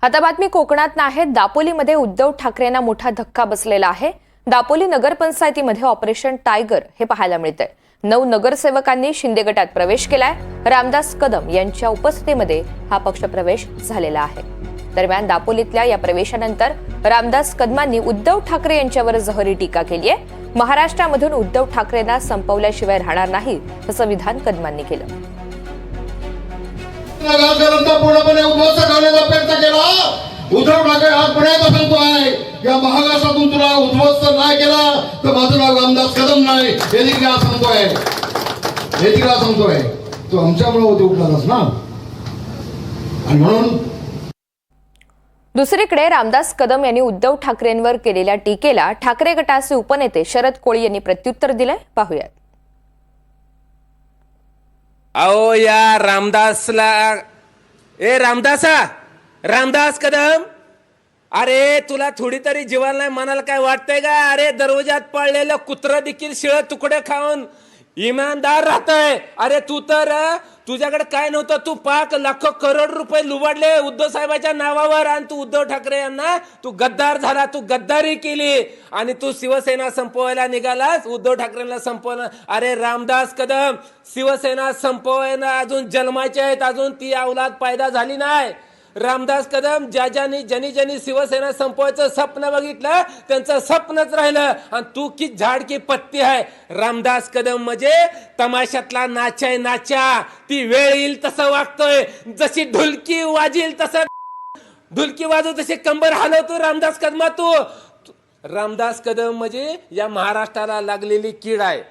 आता बातमी कोकणात आहे। दापोलीमध्ये उद्धव ठाकरेंना मोठा धक्का बसलेला आहे। दापोली नगरपंचायतीमध्ये ऑपरेशन टायगर हे पाहायला मिळतंय। 9 नगरसेवकांनी शिंदे गटात प्रवेश केलाय। रामदास कदम यांच्या उपस्थितीमध्ये हा पक्षप्रवेश झालेला आहे। दरम्यान दापोलीतल्या या प्रवेशानंतर रामदास कदमांनी उद्धव ठाकरे यांच्यावर जहरी टीका केली आहे। महाराष्ट्रामधून उद्धव ठाकरेंना संपवल्याशिवाय राहणार नाही असं विधान कदमांनी केलं। पूर्णपणे उद्ध्वस्त करण्याचा प्रयत्न केला। उद्धव ठाकरे आज पुण्यात सांगतोय या महाराष्ट्रातून तुला उद्ध्वस्त नाही केला तर माझं नाव रामदास कदम नाही हे देखील सांगतोय। तो आमच्यामुळे होते उठलाच ना। आणि म्हणून दुसरीकडे रामदास कदम यांनी उद्धव ठाकरेंवर केलेल्या टीकेला ठाकरे गटाचे उपनेते शरद कोळी यांनी प्रत्युत्तर दिलंय। पाहूयात। आओ या रामदासला रामदास कदम, अरे तुला थोडी तरी जीवाला नाही मनाला काय वाटतंय का? अरे दरवाजात पडलेलं कुत्र देखील शिळ तुकडे खाऊन इमानदार राहतय। अरे तू तर तुझ्याकडे काय नव्हतं, तू 5 लाख करोड रुपये लुबाडले उद्धव साहेबांच्या नावावर आणि तू उद्धव ठाकरे यांना तू गद्दार झाला, तू गद्दारी केली आणि तू शिवसेना संपवायला निघालास, उद्धव ठाकरेंना संपवणं। अरे रामदास कदम, शिवसेना संपवायला अजून जन्माचे आहेत, अजून ती औलाद पैदा झाली नाही। रामदास कदम ज्यांनी शिवसेना संपवायचं स्वप्न बघितलं त्यांचं स्वप्नच राहिलं आणि तू की झाड की पत्ती आहे। रामदास कदम म्हणजे तमाशातला नाचाय नाचा, ती वेळ येईल तसं वागतोय, जशी ढोलकी वाजेल तसं ढोलकी वाजव तशी कंबर हलवतो रामदास कदम। तू रामदास कदम म्हणजे या महाराष्ट्राला लागलेली कीड आहे।